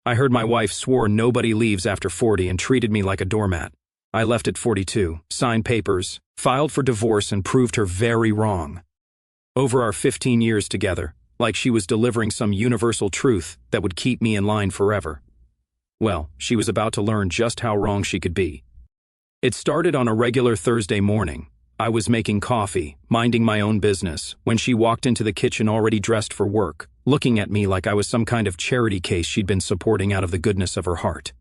I heard my wife swore nobody leaves after 40 and treated me like a doormat. I left at 42, signed papers, filed for divorce and proved her very wrong. Over our 15 years together, like she was delivering some universal truth that would keep me in line forever. Well, she was about to learn just how wrong she could be. It started on a regular Thursday morning. I was making coffee, minding my own business, when she walked into the kitchen already dressed for work, looking at me like I was some kind of charity case she'd been supporting out of the goodness of her heart.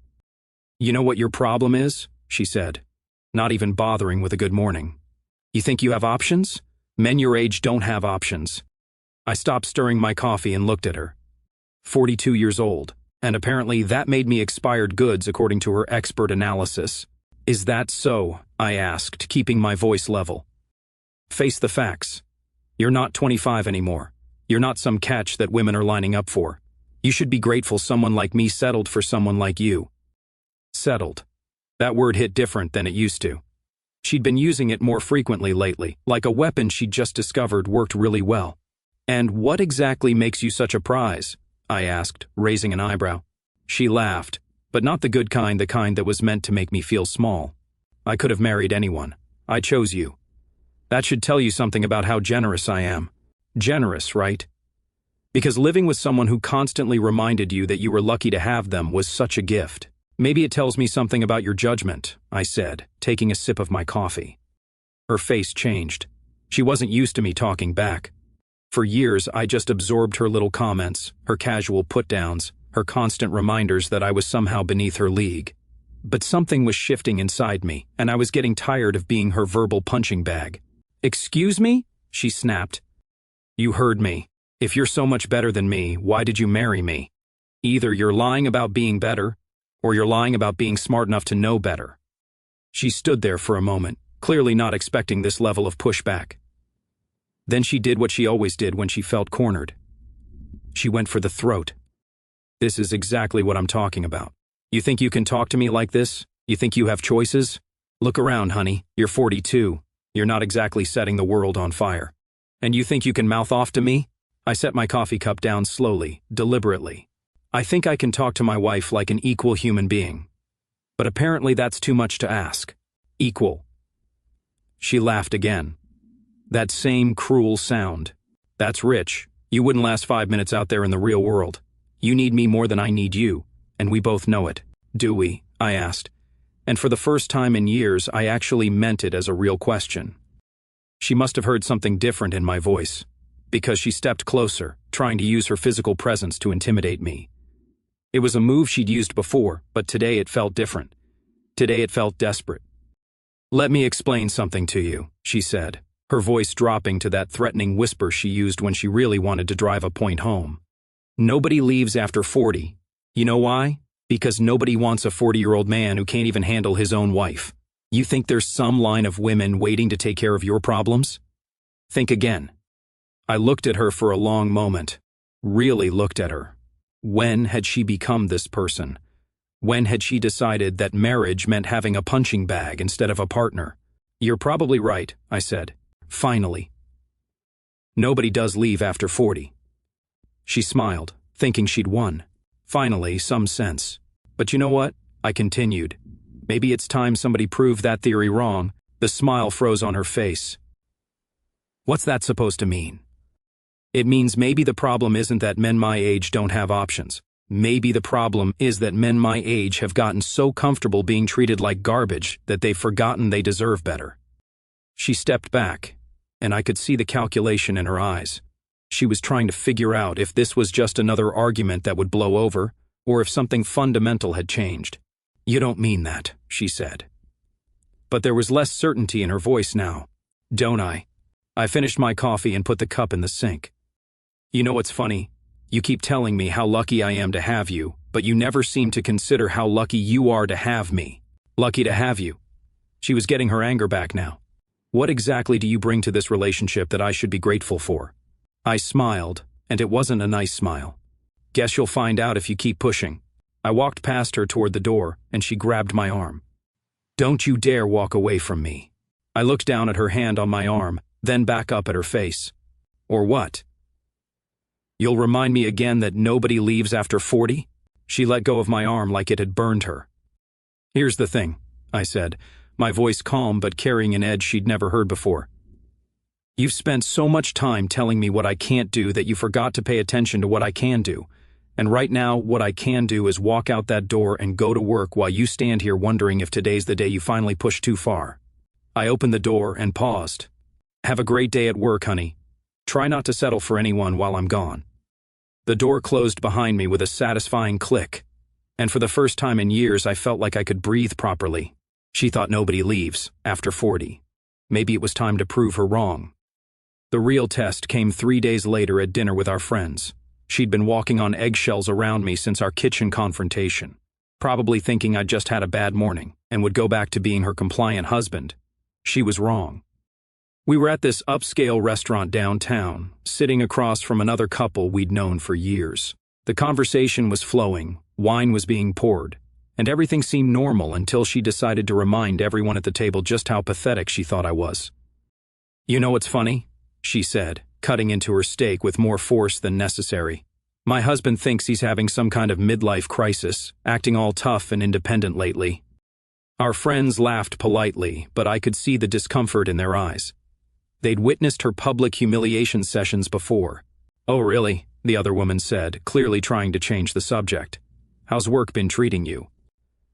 "You know what your problem is?" she said, not even bothering with a good morning. "You think you have options? Men your age don't have options." I stopped stirring my coffee and looked at her. 42 years old, and apparently that made me expired goods according to her expert analysis. "Is that so?" I asked, keeping my voice level. "Face the facts. You're not 25 anymore. You're not some catch that women are lining up for. You should be grateful someone like me settled for someone like you." Settled. That word hit different than it used to. She'd been using it more frequently lately, like a weapon she'd just discovered worked really well. "And what exactly makes you such a prize?" I asked, raising an eyebrow. She laughed, but not the good kind, the kind that was meant to make me feel small. "I could have married anyone. I chose you. That should tell you something about how generous I am. Generous, right? Because living with someone who constantly reminded you that you were lucky to have them was such a gift. Maybe it tells me something about your judgment," I said, taking a sip of my coffee. Her face changed. She wasn't used to me talking back. For years, I just absorbed her little comments, her casual put-downs, her constant reminders that I was somehow beneath her league. But something was shifting inside me, and I was getting tired of being her verbal punching bag. "Excuse me?" she snapped. "You heard me. If you're so much better than me, why did you marry me? Either you're lying about being better, or you're lying about being smart enough to know better." She stood there for a moment, clearly not expecting this level of pushback. Then she did what she always did when she felt cornered. She went for the throat. "This is exactly what I'm talking about. You think you can talk to me like this? You think you have choices? Look around, honey. You're 42. You're not exactly setting the world on fire. And you think you can mouth off to me?" I set my coffee cup down slowly, deliberately. "I think I can talk to my wife like an equal human being. But apparently that's too much to ask. Equal." She laughed again. That same cruel sound. "That's rich. You wouldn't last 5 minutes out there in the real world. You need me more than I need you, and we both know it." "Do we?" I asked. And for the first time in years, I actually meant it as a real question. She must have heard something different in my voice, because she stepped closer, trying to use her physical presence to intimidate me. It was a move she'd used before, but today it felt different. Today it felt desperate. "Let me explain something to you," she said, her voice dropping to that threatening whisper she used when she really wanted to drive a point home. "Nobody leaves after 40. You know why? Because nobody wants a 40-year-old man who can't even handle his own wife. You think there's some line of women waiting to take care of your problems? Think again." I looked at her for a long moment, really looked at her. When had she become this person? When had she decided that marriage meant having a punching bag instead of a partner? "You're probably right," I said. "Finally. Nobody does leave after 40. She smiled, thinking she'd won. Finally, some sense. "But you know what?" I continued. "Maybe it's time somebody proved that theory wrong." The smile froze on her face. "What's that supposed to mean?" "It means maybe the problem isn't that men my age don't have options. Maybe the problem is that men my age have gotten so comfortable being treated like garbage that they've forgotten they deserve better." She stepped back, and I could see the calculation in her eyes. She was trying to figure out if this was just another argument that would blow over, or if something fundamental had changed. "You don't mean that," she said. But there was less certainty in her voice now. "Don't I?" I finished my coffee and put the cup in the sink. "You know what's funny? You keep telling me how lucky I am to have you, but you never seem to consider how lucky you are to have me. Lucky to have you." She was getting her anger back now. "What exactly do you bring to this relationship that I should be grateful for?" I smiled, and it wasn't a nice smile. "Guess you'll find out if you keep pushing." I walked past her toward the door, and she grabbed my arm. "Don't you dare walk away from me." I looked down at her hand on my arm, then back up at her face. "Or what? You'll remind me again that nobody leaves after 40? She let go of my arm like it had burned her. "Here's the thing," I said, my voice calm but carrying an edge she'd never heard before. "You've spent so much time telling me what I can't do that you forgot to pay attention to what I can do. And right now, what I can do is walk out that door and go to work while you stand here wondering if today's the day you finally push too far." I opened the door and paused. "Have a great day at work, honey. Try not to settle for anyone while I'm gone." The door closed behind me with a satisfying click, and for the first time in years I felt like I could breathe properly. She thought nobody leaves after 40. Maybe it was time to prove her wrong. The real test came 3 days later at dinner with our friends. She'd been walking on eggshells around me since our kitchen confrontation, probably thinking I'd just had a bad morning and would go back to being her compliant husband. She was wrong. We were at this upscale restaurant downtown, sitting across from another couple we'd known for years. The conversation was flowing, wine was being poured, and everything seemed normal until she decided to remind everyone at the table just how pathetic she thought I was. "You know what's funny?" she said, cutting into her steak with more force than necessary. "My husband thinks he's having some kind of midlife crisis, acting all tough and independent lately." Our friends laughed politely, but I could see the discomfort in their eyes. They'd witnessed her public humiliation sessions before. "Oh, really?" the other woman said, clearly trying to change the subject. "How's work been treating you?"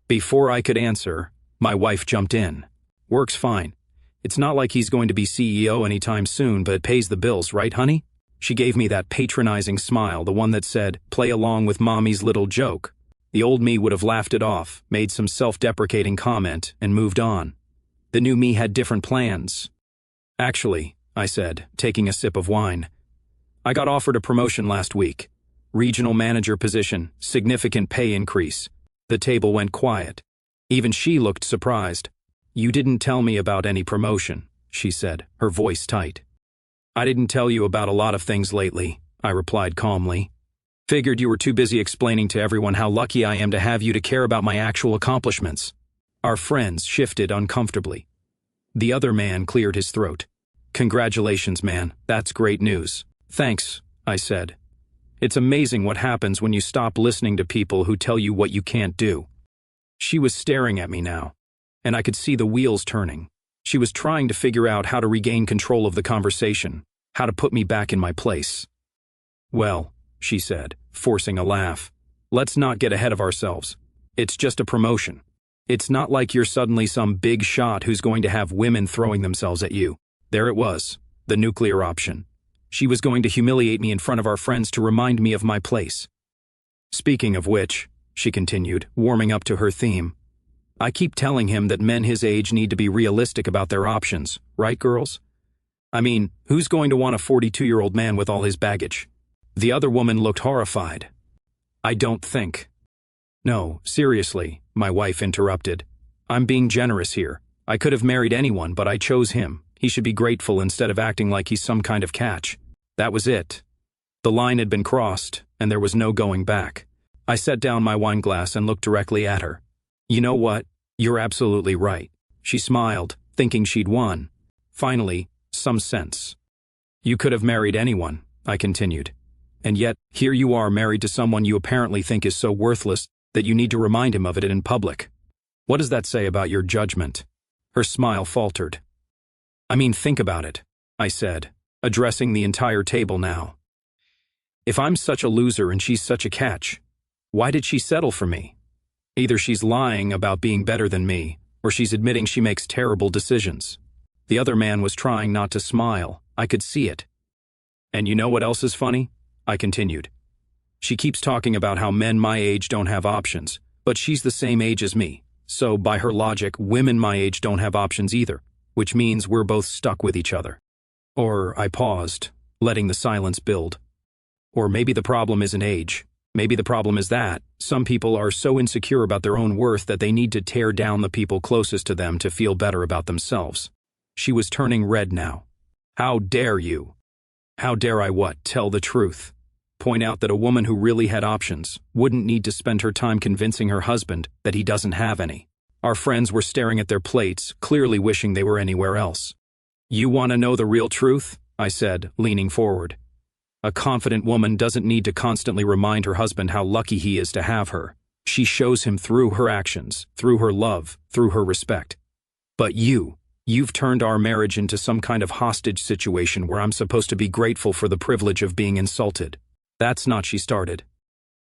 Before I could answer, my wife jumped in. "Work's fine. It's not like he's going to be CEO anytime soon, but it pays the bills, right, honey?" She gave me that patronizing smile, the one that said, "Play along with mommy's little joke." The old me would have laughed it off, made some self-deprecating comment, and moved on. The new me had different plans. "Actually," I said, taking a sip of wine, "I got offered a promotion last week. Regional manager position, significant pay increase." The table went quiet. Even she looked surprised. "You didn't tell me about any promotion," she said, her voice tight. "I didn't tell you about a lot of things lately," I replied calmly. "Figured you were too busy explaining to everyone how lucky I am to have you to care about my actual accomplishments." Our friends shifted uncomfortably. The other man cleared his throat. "Congratulations, man. That's great news." "Thanks," I said. "It's amazing what happens when you stop listening to people who tell you what you can't do." She was staring at me now, and I could see the wheels turning. She was trying to figure out how to regain control of the conversation, how to put me back in my place. "Well," she said, forcing a laugh, "let's not get ahead of ourselves. It's just a promotion. It's not like you're suddenly some big shot who's going to have women throwing themselves at you." There it was, the nuclear option. She was going to humiliate me in front of our friends to remind me of my place. "Speaking of which," she continued, warming up to her theme, "I keep telling him that men his age need to be realistic about their options, right, girls? I mean, who's going to want a 42-year-old man with all his baggage?" The other woman looked horrified. "I don't think." "No, seriously," my wife interrupted. "I'm being generous here. I could have married anyone, but I chose him. He should be grateful instead of acting like he's some kind of catch." That was it. The line had been crossed, and there was no going back. I set down my wine glass and looked directly at her. "You know what? You're absolutely right." She smiled, thinking she'd won. Finally, some sense. "You could have married anyone," I continued. "And yet, here you are married to someone you apparently think is so worthless that you need to remind him of it in public. What does that say about your judgment?" Her smile faltered. "I mean, think about it," I said, addressing the entire table now. "If I'm such a loser and she's such a catch, why did she settle for me? Either she's lying about being better than me, or she's admitting she makes terrible decisions." The other man was trying not to smile. I could see it. "And you know what else is funny?" I continued. "She keeps talking about how men my age don't have options, but she's the same age as me. So, by her logic, women my age don't have options either, which means we're both stuck with each other." Or I paused, letting the silence build. Or maybe the problem isn't age. Maybe the problem is that some people are so insecure about their own worth that they need to tear down the people closest to them to feel better about themselves. She was turning red now. "How dare you?" "How dare I what? Tell the truth. Point out that a woman who really had options wouldn't need to spend her time convincing her husband that he doesn't have any." Our friends were staring at their plates, clearly wishing they were anywhere else. "You want to know the real truth?" I said, leaning forward. A confident woman doesn't need to constantly remind her husband how lucky he is to have her. She shows him through her actions, through her love, through her respect. But you've turned our marriage into some kind of hostage situation where I'm supposed to be grateful for the privilege of being insulted. That's not, she started.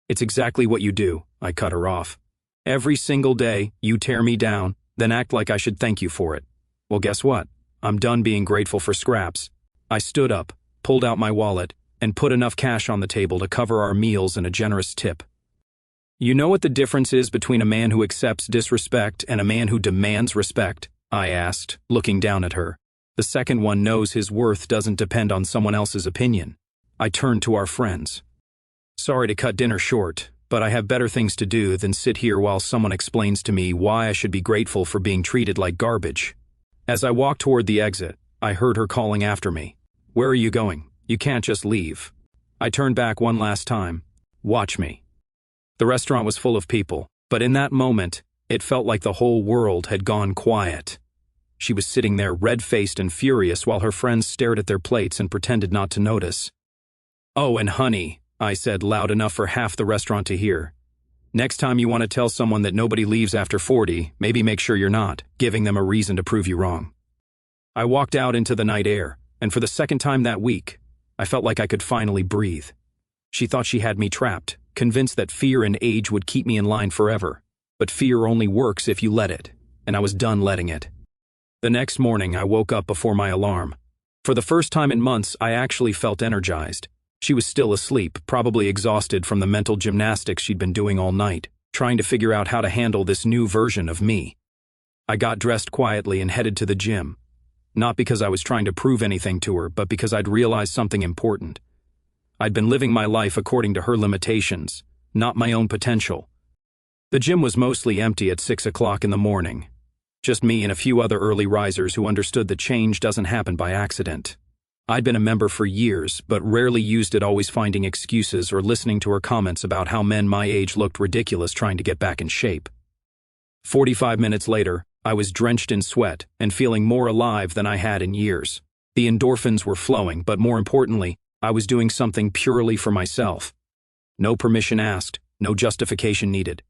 It's exactly what you do, I cut her off. Every single day, you tear me down, then act like I should thank you for it. Well, guess what? I'm done being grateful for scraps. I stood up, pulled out my wallet, and put enough cash on the table to cover our meals and a generous tip. You know what the difference is between a man who accepts disrespect and a man who demands respect? I asked, looking down at her. The second one knows his worth doesn't depend on someone else's opinion. I turned to our friends. Sorry to cut dinner short, but I have better things to do than sit here while someone explains to me why I should be grateful for being treated like garbage. As I walked toward the exit, I heard her calling after me. Where are you going? You can't just leave. I turned back one last time. Watch me. The restaurant was full of people, but in that moment, it felt like the whole world had gone quiet. She was sitting there red-faced and furious while her friends stared at their plates and pretended not to notice. Oh, and honey, I said loud enough for half the restaurant to hear. Next time you want to tell someone that nobody leaves after 40, maybe make sure you're not giving them a reason to prove you wrong. I walked out into the night air, and for the second time that week, I felt like I could finally breathe. She thought she had me trapped, convinced that fear and age would keep me in line forever. But fear only works if you let it, and I was done letting it. The next morning, I woke up before my alarm. For the first time in months, I actually felt energized. She was still asleep, probably exhausted from the mental gymnastics she'd been doing all night, trying to figure out how to handle this new version of me. I got dressed quietly and headed to the gym. Not because I was trying to prove anything to her, but because I'd realized something important. I'd been living my life according to her limitations, not my own potential. The gym was mostly empty at 6 o'clock in the morning. Just me and a few other early risers who understood that change doesn't happen by accident. I'd been a member for years, but rarely used it, always finding excuses or listening to her comments about how men my age looked ridiculous trying to get back in shape. 45 minutes later, I was drenched in sweat and feeling more alive than I had in years. The endorphins were flowing, but more importantly, I was doing something purely for myself. No permission asked, no justification needed.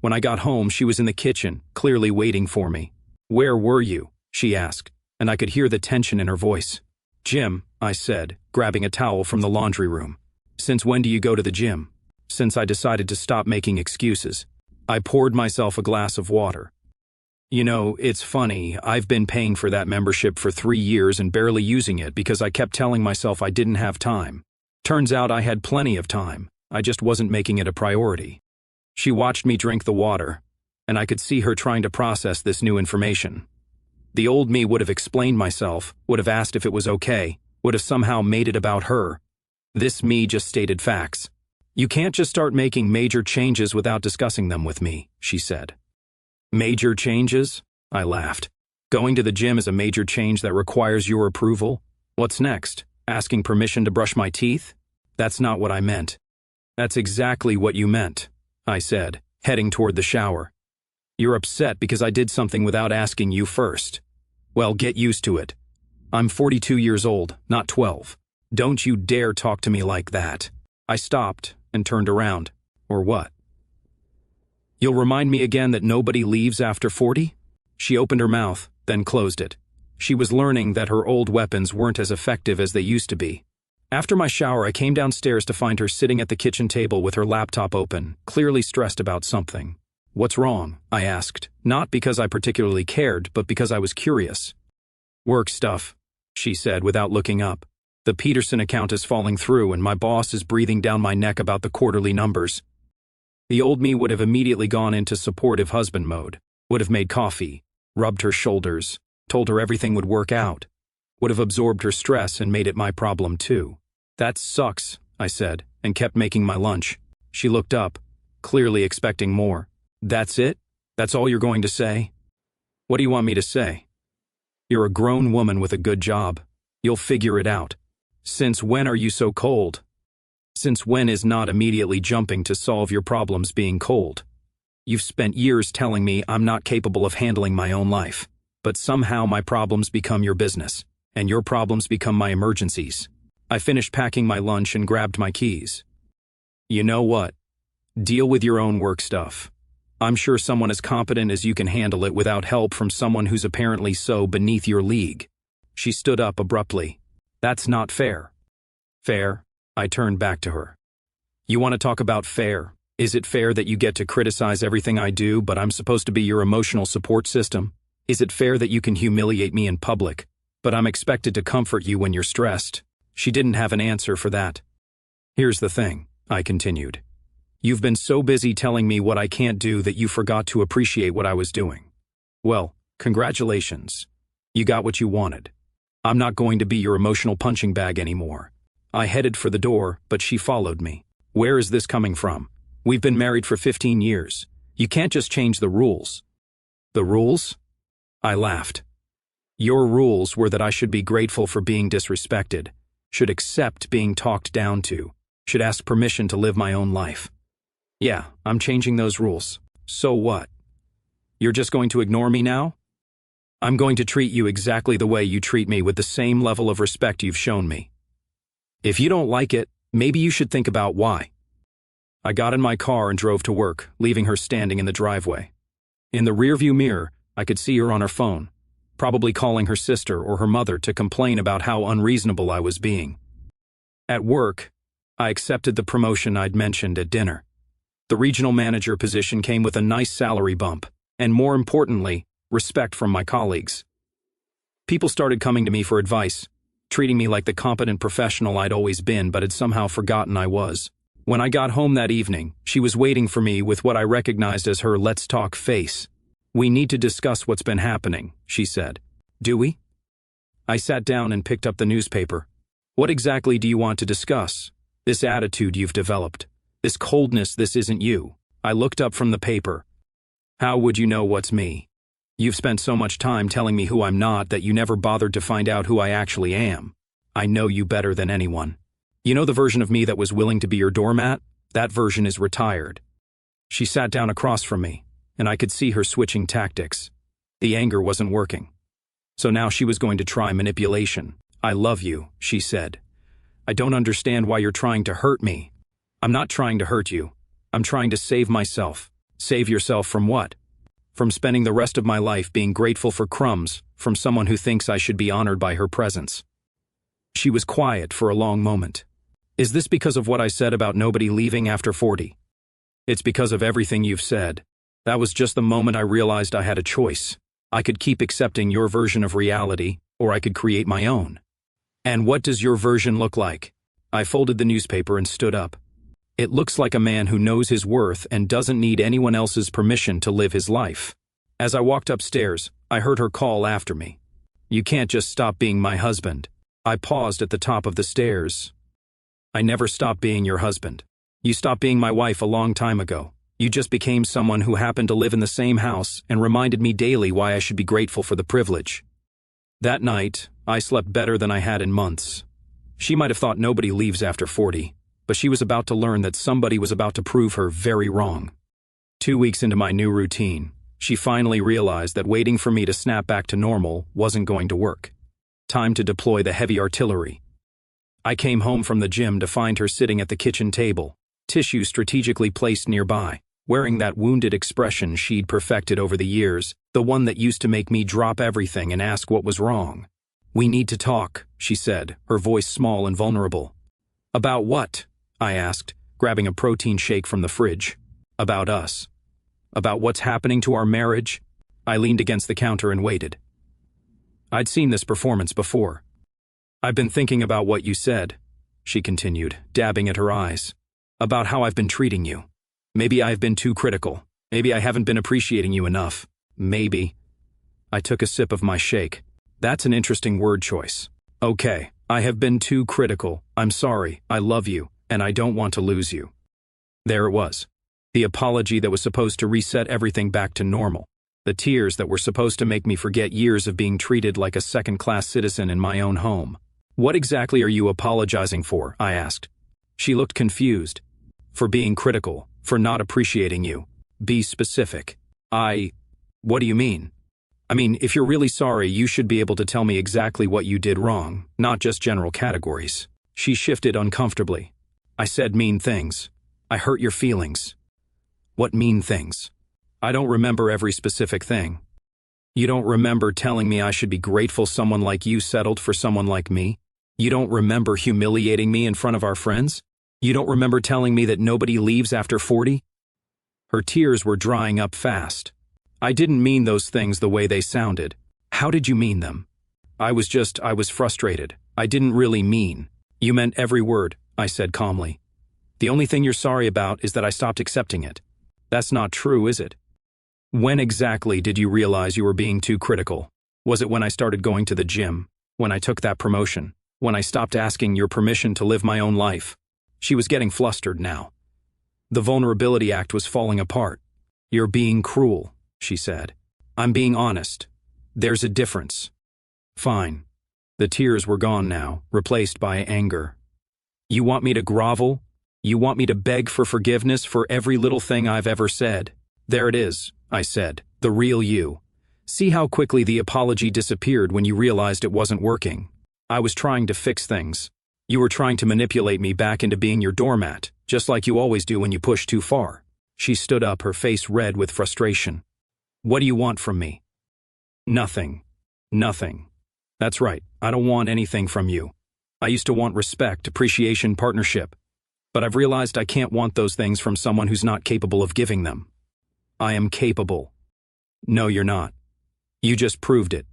When I got home, she was in the kitchen, clearly waiting for me. Where were you? She asked, and I could hear the tension in her voice. Gym, I said, grabbing a towel from the laundry room. Since when do you go to the gym? Since I decided to stop making excuses. I poured myself a glass of water. You know, it's funny, I've been paying for that membership for 3 years and barely using it because I kept telling myself I didn't have time. Turns out I had plenty of time, I just wasn't making it a priority. She watched me drink the water, and I could see her trying to process this new information. The old me would have explained myself, would have asked if it was okay, would have somehow made it about her. This me just stated facts. You can't just start making major changes without discussing them with me, she said. Major changes? I laughed. Going to the gym is a major change that requires your approval? What's next? Asking permission to brush my teeth? That's not what I meant. That's exactly what you meant, I said, heading toward the shower. You're upset because I did something without asking you first. Well, get used to it. I'm 42 years old, not 12. Don't you dare talk to me like that. I stopped and turned around. Or what? You'll remind me again that nobody leaves after 40? She opened her mouth, then closed it. She was learning that her old weapons weren't as effective as they used to be. After my shower, I came downstairs to find her sitting at the kitchen table with her laptop open, clearly stressed about something. What's wrong? I asked, not because I particularly cared, but because I was curious. Work stuff, she said without looking up. The Peterson account is falling through and my boss is breathing down my neck about the quarterly numbers. The old me would have immediately gone into supportive husband mode, would have made coffee, rubbed her shoulders, told her everything would work out, would have absorbed her stress and made it my problem too. That sucks, I said, and kept making my lunch. She looked up, clearly expecting more. That's it? That's all you're going to say? What do you want me to say? You're a grown woman with a good job. You'll figure it out. Since when are you so cold? Since when is not immediately jumping to solve your problems being cold? You've spent years telling me I'm not capable of handling my own life, but somehow my problems become your business, and your problems become my emergencies. I finished packing my lunch and grabbed my keys. You know what? Deal with your own work stuff. I'm sure someone as competent as you can handle it without help from someone who's apparently so beneath your league. She stood up abruptly. That's not fair. Fair? I turned back to her. You want to talk about fair? Is it fair that you get to criticize everything I do, but I'm supposed to be your emotional support system? Is it fair that you can humiliate me in public, but I'm expected to comfort you when you're stressed? She didn't have an answer for that. Here's the thing, I continued. You've been so busy telling me what I can't do that you forgot to appreciate what I was doing. Well, congratulations. You got what you wanted. I'm not going to be your emotional punching bag anymore. I headed for the door, but she followed me. Where is this coming from? We've been married for 15 years. You can't just change the rules. The rules? I laughed. Your rules were that I should be grateful for being disrespected, should accept being talked down to, should ask permission to live my own life. Yeah, I'm changing those rules. So what? You're just going to ignore me now? I'm going to treat you exactly the way you treat me, with the same level of respect you've shown me. If you don't like it, maybe you should think about why. I got in my car and drove to work, leaving her standing in the driveway. In the rearview mirror, I could see her on her phone, probably calling her sister or her mother to complain about how unreasonable I was being. At work, I accepted the promotion I'd mentioned at dinner. The regional manager position came with a nice salary bump, and more importantly, respect from my colleagues. People started coming to me for advice, treating me like the competent professional I'd always been but had somehow forgotten I was. When I got home that evening, she was waiting for me with what I recognized as her "let's talk" face. We need to discuss what's been happening, she said. Do we? I sat down and picked up the newspaper. What exactly do you want to discuss? This attitude you've developed. This coldness, this isn't you. I looked up from the paper. How would you know what's me? You've spent so much time telling me who I'm not that you never bothered to find out who I actually am. I know you better than anyone. You know the version of me that was willing to be your doormat? That version is retired. She sat down across from me, and I could see her switching tactics. The anger wasn't working. So now she was going to try manipulation. I love you, she said. I don't understand why you're trying to hurt me. I'm not trying to hurt you. I'm trying to save myself. Save yourself from what? From spending the rest of my life being grateful for crumbs from someone who thinks I should be honored by her presence. She was quiet for a long moment. Is this because of what I said about nobody leaving after 40? It's because of everything you've said. That was just the moment I realized I had a choice. I could keep accepting your version of reality, or I could create my own. And what does your version look like? I folded the newspaper and stood up. It looks like a man who knows his worth and doesn't need anyone else's permission to live his life. As I walked upstairs, I heard her call after me. You can't just stop being my husband. I paused at the top of the stairs. I never stopped being your husband. You stopped being my wife a long time ago. You just became someone who happened to live in the same house and reminded me daily why I should be grateful for the privilege. That night, I slept better than I had in months. She might have thought nobody leaves after 40. But she was about to learn that somebody was about to prove her very wrong. 2 weeks into my new routine, she finally realized that waiting for me to snap back to normal wasn't going to work. Time to deploy the heavy artillery. I came home from the gym to find her sitting at the kitchen table, tissue strategically placed nearby, wearing that wounded expression she'd perfected over the years, the one that used to make me drop everything and ask what was wrong. We need to talk, she said, her voice small and vulnerable. About what? I asked, grabbing a protein shake from the fridge. About us. About what's happening to our marriage? I leaned against the counter and waited. I'd seen this performance before. I've been thinking about what you said, she continued, dabbing at her eyes. About how I've been treating you. Maybe I've been too critical. Maybe I haven't been appreciating you enough. Maybe. I took a sip of my shake. That's an interesting word choice. Okay, I have been too critical. I'm sorry, I love you. And I don't want to lose you. There it was. The apology that was supposed to reset everything back to normal. The tears that were supposed to make me forget years of being treated like a second-class citizen in my own home. What exactly are you apologizing for? I asked. She looked confused. For being critical, for not appreciating you. Be specific. What do you mean? I mean, if you're really sorry, you should be able to tell me exactly what you did wrong, not just general categories. She shifted uncomfortably. I said mean things. I hurt your feelings. What mean things? I don't remember every specific thing. You don't remember telling me I should be grateful someone like you settled for someone like me? You don't remember humiliating me in front of our friends? You don't remember telling me that nobody leaves after 40? Her tears were drying up fast. I didn't mean those things the way they sounded. How did you mean them? I was frustrated. I didn't really mean. You meant every word, I said calmly. The only thing you're sorry about is that I stopped accepting it. That's not true, is it? When exactly did you realize you were being too critical? Was it when I started going to the gym? When I took that promotion? When I stopped asking your permission to live my own life? She was getting flustered now. The vulnerability act was falling apart. You're being cruel, she said. I'm being honest. There's a difference. Fine. The tears were gone now, replaced by anger. You want me to grovel? You want me to beg for forgiveness for every little thing I've ever said? There it is, I said, the real you. See how quickly the apology disappeared when you realized it wasn't working. I was trying to fix things. You were trying to manipulate me back into being your doormat, just like you always do when you push too far. She stood up, her face red with frustration. What do you want from me? Nothing. Nothing. That's right, I don't want anything from you. I used to want respect, appreciation, partnership. But I've realized I can't want those things from someone who's not capable of giving them. I am capable. No, you're not. You just proved it.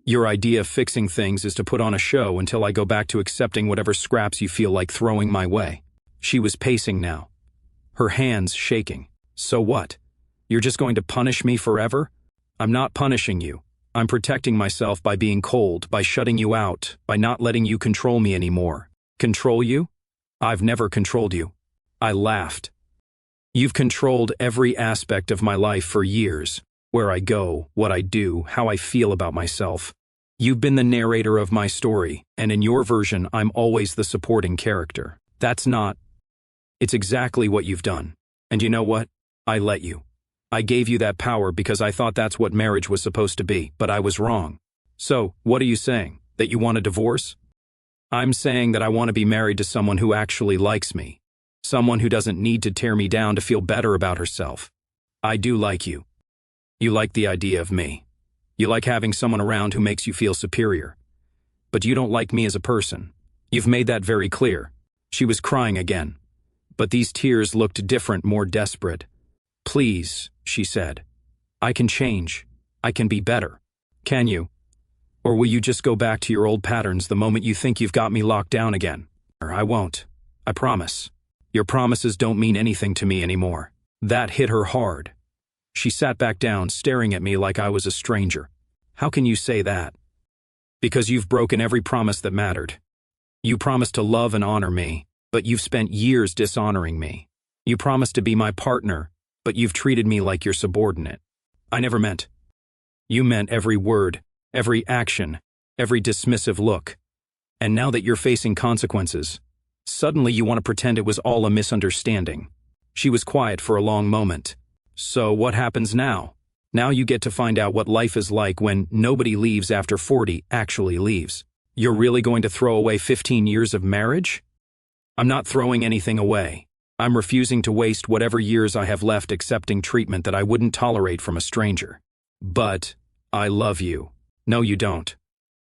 Your idea of fixing things is to put on a show until I go back to accepting whatever scraps you feel like throwing my way. She was pacing now, her hands shaking. So what? You're just going to punish me forever? I'm not punishing you. I'm protecting myself by being cold, by shutting you out, by not letting you control me anymore. Control you? I've never controlled you. I laughed. You've controlled every aspect of my life for years. Where I go, what I do, how I feel about myself. You've been the narrator of my story, and in your version, I'm always the supporting character. That's not. It's exactly what you've done. And you know what? I let you. I gave you that power because I thought that's what marriage was supposed to be, but I was wrong. So, what are you saying? That you want a divorce? I'm saying that I want to be married to someone who actually likes me. Someone who doesn't need to tear me down to feel better about herself. I do like you. You like the idea of me. You like having someone around who makes you feel superior. But you don't like me as a person. You've made that very clear. She was crying again. But these tears looked different, more desperate. Please, she said. I can change. I can be better. Can you? Or will you just go back to your old patterns the moment you think you've got me locked down again? I won't. I promise. Your promises don't mean anything to me anymore. That hit her hard. She sat back down, staring at me like I was a stranger. How can you say that? Because you've broken every promise that mattered. You promised to love and honor me, but you've spent years dishonoring me. You promised to be my partner, but you've treated me like your subordinate. I never meant. You meant every word, every action, every dismissive look. And now that you're facing consequences, suddenly you want to pretend it was all a misunderstanding. She was quiet for a long moment. So what happens now? Now you get to find out what life is like when nobody leaves after 40 actually leaves. You're really going to throw away 15 years of marriage? I'm not throwing anything away. I'm refusing to waste whatever years I have left accepting treatment that I wouldn't tolerate from a stranger. But I love you. No, you don't.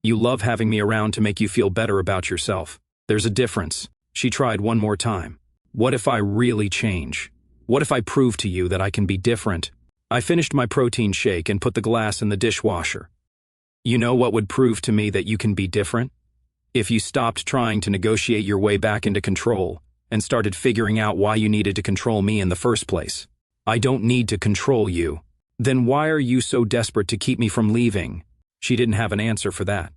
You love having me around to make you feel better about yourself. There's a difference. She tried one more time. What if I really change? What if I prove to you that I can be different? I finished my protein shake and put the glass in the dishwasher. You know what would prove to me that you can be different? If you stopped trying to negotiate your way back into control and started figuring out why you needed to control me in the first place. I don't need to control you. Then why are you so desperate to keep me from leaving? She didn't have an answer for that.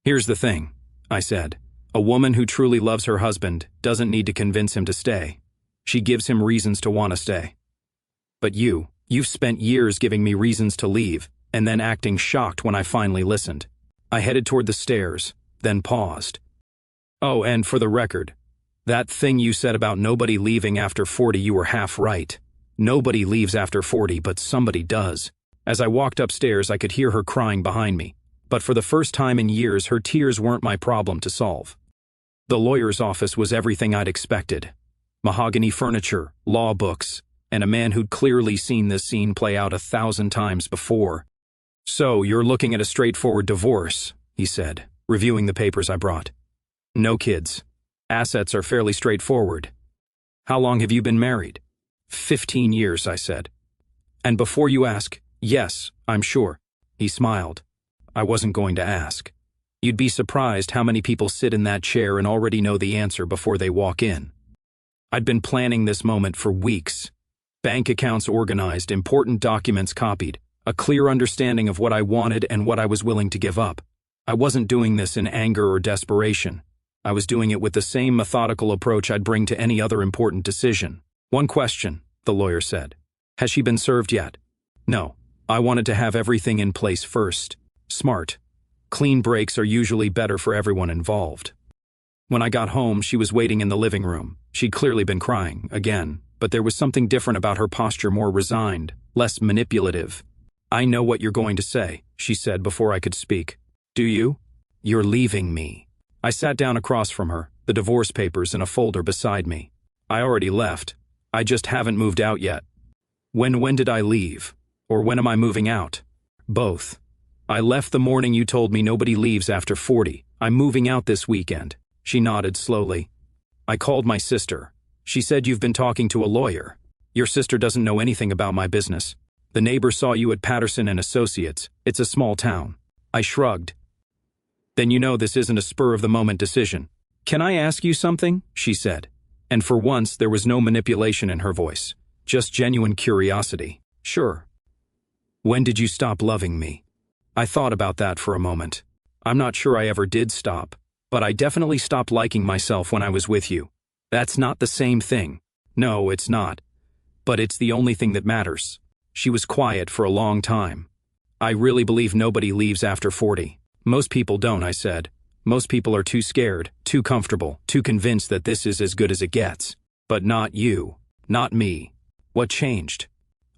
Here's the thing, I said. A woman who truly loves her husband doesn't need to convince him to stay. She gives him reasons to want to stay. But you've spent years giving me reasons to leave, and then acting shocked when I finally listened. I headed toward the stairs, then paused. Oh, and for the record, that thing you said about nobody leaving after 40, you were half right. Nobody leaves after 40, but somebody does. As I walked upstairs, I could hear her crying behind me. But for the first time in years, her tears weren't my problem to solve. The lawyer's office was everything I'd expected. Mahogany furniture, law books, and a man who'd clearly seen this scene play out 1,000 times before. "So, you're looking at a straightforward divorce," he said, reviewing the papers I brought. "No kids. Assets are fairly straightforward. How long have you been married?" 15 years, I said. "And before you ask, yes, I'm sure." He smiled. I wasn't going to ask. You'd be surprised how many people sit in that chair and already know the answer before they walk in. I'd been planning this moment for weeks. Bank accounts organized, important documents copied, a clear understanding of what I wanted and what I was willing to give up. I wasn't doing this in anger or desperation. I was doing it with the same methodical approach I'd bring to any other important decision. "One question," the lawyer said. "Has she been served yet?" "No. I wanted to have everything in place first. Smart. Clean breaks are usually better for everyone involved." When I got home, she was waiting in the living room. She'd clearly been crying, again, but there was something different about her posture, more resigned, less manipulative. "I know what you're going to say," she said before I could speak. "Do you?" "You're leaving me." I sat down across from her, the divorce papers in a folder beside me. "I already left. I just haven't moved out yet." When did I leave? Or when am I moving out?" "Both. I left the morning you told me nobody leaves after 40. I'm moving out this weekend." She nodded slowly. "I called my sister. She said you've been talking to a lawyer. Your sister doesn't know anything about my business. The neighbor saw you at Patterson and Associates. It's a small town." I shrugged. "Then you know this isn't a spur-of-the-moment decision." "Can I ask you something?" she said. And for once there was no manipulation in her voice, just genuine curiosity. "Sure." "When did you stop loving me?" I thought about that for a moment. I'm not sure I ever did stop, but I definitely stopped liking myself when I was with you. That's not the same thing. No, it's not. But it's the only thing that matters. She was quiet for a long time. "I really believe nobody leaves after 40. Most people don't," I said. "Most people are too scared, too comfortable, too convinced that this is as good as it gets. But not you. Not me." "What changed?"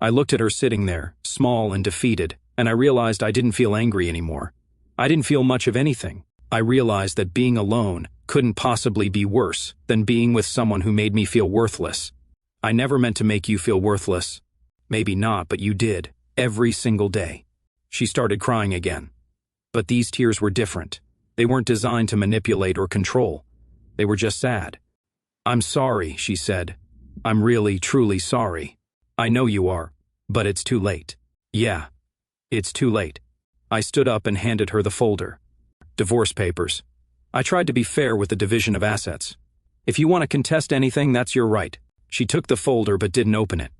I looked at her sitting there, small and defeated, and I realized I didn't feel angry anymore. I didn't feel much of anything. I realized that being alone couldn't possibly be worse than being with someone who made me feel worthless. "I never meant to make you feel worthless." "Maybe not, but you did. Every single day." She started crying again. But these tears were different. They weren't designed to manipulate or control. They were just sad. "I'm sorry," she said. "I'm really, truly sorry. I know you are, but it's too late." "Yeah, it's too late." I stood up and handed her the folder. "Divorce papers." I tried to be fair with the division of assets. "If you want to contest anything, that's your right." She took the folder but didn't open it.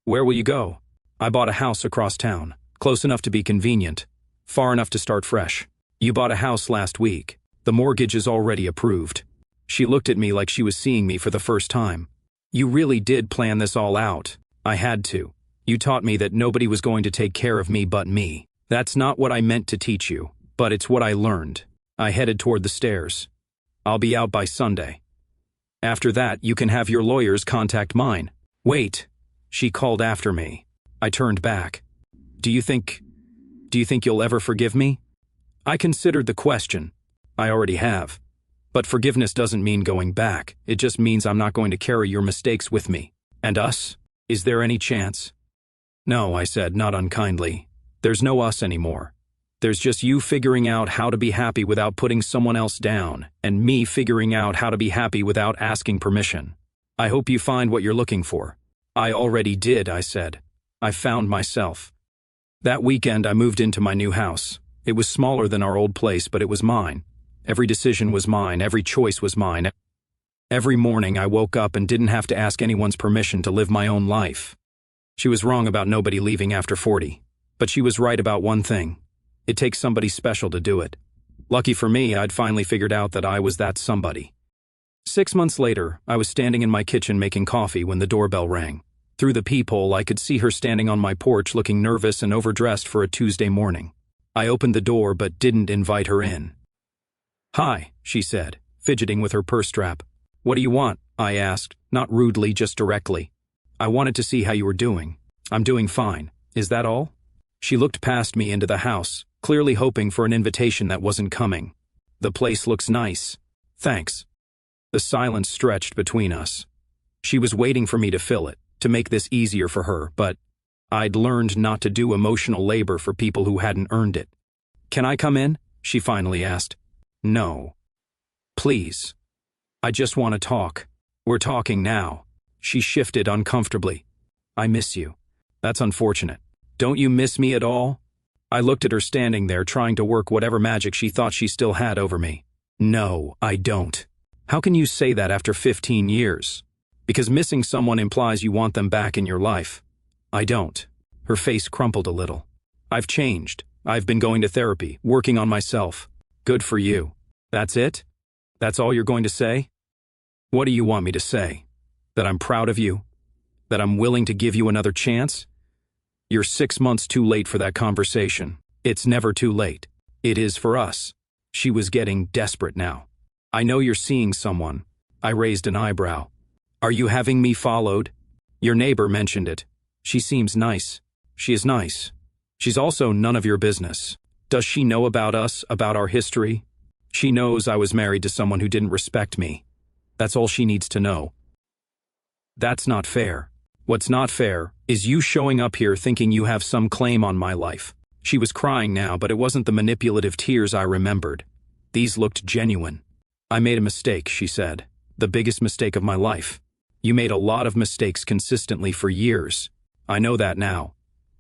"Where will you go?" "I bought a house across town, close enough to be convenient, far enough to start fresh." "You bought a house last week. The mortgage is already approved." She looked at me like she was seeing me for the first time. "You really did plan this all out." "I had to. You taught me that nobody was going to take care of me but me." "That's not what I meant to teach you, but it's what I learned." I headed toward the stairs. "I'll be out by Sunday. After that, you can have your lawyers contact mine." "Wait," she called after me. I turned back. Do you think you'll ever forgive me?" I considered the question. I already have. But forgiveness doesn't mean going back. It just means I'm not going to carry your mistakes with me. "And us? Is there any chance?" "No," I said, not unkindly. "There's no us anymore. There's just you figuring out how to be happy without putting someone else down, and me figuring out how to be happy without asking permission. I hope you find what you're looking for." "I already did," I said. "I found myself." That weekend I moved into my new house. It was smaller than our old place, but it was mine. Every decision was mine, every choice was mine. Every morning I woke up and didn't have to ask anyone's permission to live my own life. She was wrong about nobody leaving after 40, but she was right about one thing. It takes somebody special to do it. Lucky for me, I'd finally figured out that I was that somebody. 6 months later, I was standing in my kitchen making coffee when the doorbell rang. Through the peephole, I could see her standing on my porch looking nervous and overdressed for a Tuesday morning. I opened the door but didn't invite her in. "Hi," she said, fidgeting with her purse strap. "What do you want?" I asked, not rudely, just directly. "I wanted to see how you were doing." "I'm doing fine. Is that all?" She looked past me into the house, clearly hoping for an invitation that wasn't coming. "The place looks nice." "Thanks." The silence stretched between us. She was waiting for me to fill it, to make this easier for her, but I'd learned not to do emotional labor for people who hadn't earned it. "Can I come in?" she finally asked. "No. Please. I just want to talk." "We're talking now." She shifted uncomfortably. "I miss you." "That's unfortunate. Don't you miss me at all?" I looked at her standing there trying to work whatever magic she thought she still had over me. "No, I don't." "How can you say that after 15 years? Because missing someone implies you want them back in your life." "I don't." Her face crumpled a little. "I've changed. I've been going to therapy, working on myself." "Good for you." "That's it? That's all you're going to say?" "What do you want me to say? That I'm proud of you? That I'm willing to give you another chance?" "You're 6 months too late for that conversation." "It's never too late." "It is for us." She was getting desperate now. "I know you're seeing someone." I raised an eyebrow. "Are you having me followed?" "Your neighbor mentioned it. She seems nice." "She is nice. She's also none of your business." "Does she know about us, about our history?" "She knows I was married to someone who didn't respect me. That's all she needs to know." "That's not fair." "What's not fair is you showing up here thinking you have some claim on my life." She was crying now, but it wasn't the manipulative tears I remembered. These looked genuine. "I made a mistake," she said. "The biggest mistake of my life. You made a lot of mistakes consistently for years. I know that now.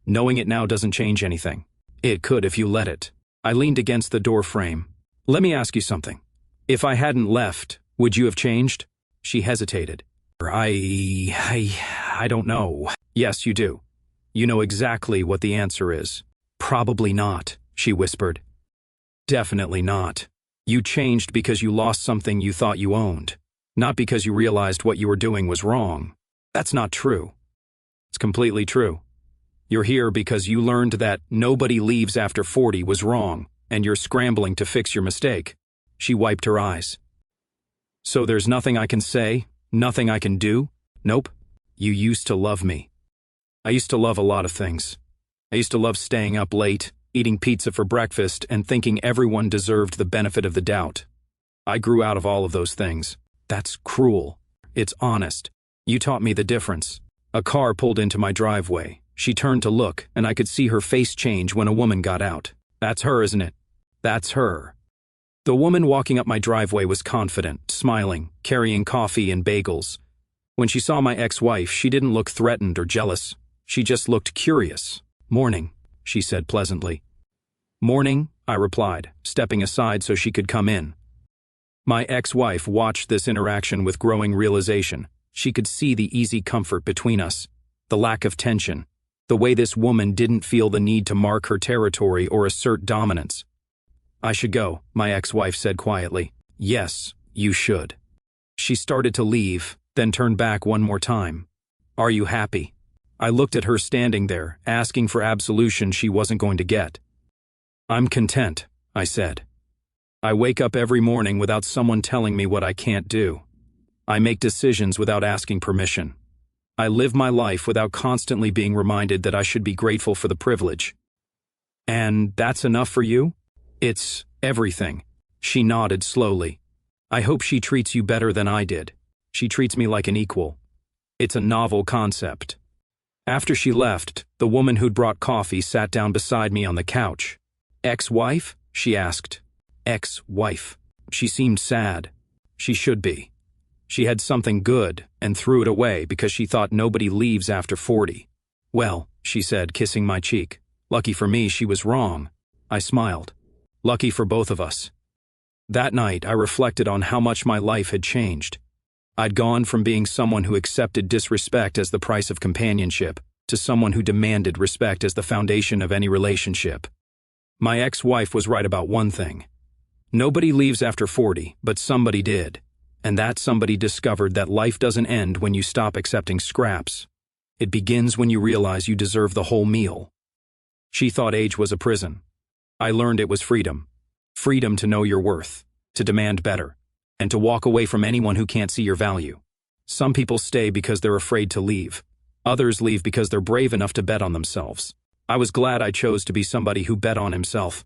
Knowing it now doesn't change anything. It could if you let it." I leaned against the door frame. "Let me ask you something. If I hadn't left, would you have changed?" She hesitated. I don't know." "Yes, you do. You know exactly what the answer is." "Probably not," she whispered. "Definitely not. You changed because you lost something you thought you owned, not because you realized what you were doing was wrong." "That's not true." "It's completely true. You're here because you learned that nobody leaves after 40 was wrong, and you're scrambling to fix your mistake." She wiped her eyes. "So there's nothing I can say? Nothing I can do?" "Nope. You used to love me." "I used to love a lot of things. I used to love staying up late, eating pizza for breakfast, and thinking everyone deserved the benefit of the doubt. I grew out of all of those things." "That's cruel." "It's honest. You taught me the difference." A car pulled into my driveway. She turned to look, and I could see her face change when a woman got out. "That's her, isn't it?" "That's her." The woman walking up my driveway was confident, smiling, carrying coffee and bagels. When she saw my ex-wife, she didn't look threatened or jealous. She just looked curious. "Morning," she said pleasantly. "Morning," I replied, stepping aside so she could come in. My ex-wife watched this interaction with growing realization. She could see the easy comfort between us, the lack of tension, the way this woman didn't feel the need to mark her territory or assert dominance. "I should go," my ex-wife said quietly. "Yes, you should." She started to leave, then turned back one more time. "Are you happy?" I looked at her standing there, asking for absolution she wasn't going to get. "I'm content," I said. "I wake up every morning without someone telling me what I can't do. I make decisions without asking permission. I live my life without constantly being reminded that I should be grateful for the privilege." "And that's enough for you?" "It's everything." She nodded slowly. "I hope she treats you better than I did. She treats me like an equal. It's a novel concept." After she left, the woman who'd brought coffee sat down beside me on the couch. "Ex-wife?" she asked. "Ex-wife." She seemed sad. She should be. She had something good and threw it away because she thought nobody leaves after 40. "Well," she said, kissing my cheek. "Lucky for me, she was wrong." I smiled. "Lucky for both of us." That night, I reflected on how much my life had changed. I'd gone from being someone who accepted disrespect as the price of companionship to someone who demanded respect as the foundation of any relationship. My ex-wife was right about one thing. Nobody leaves after 40, but somebody did. And that somebody discovered that life doesn't end when you stop accepting scraps. It begins when you realize you deserve the whole meal. She thought age was a prison. I learned it was freedom. Freedom to know your worth, to demand better, and to walk away from anyone who can't see your value. Some people stay because they're afraid to leave. Others leave because they're brave enough to bet on themselves. I was glad I chose to be somebody who bet on himself.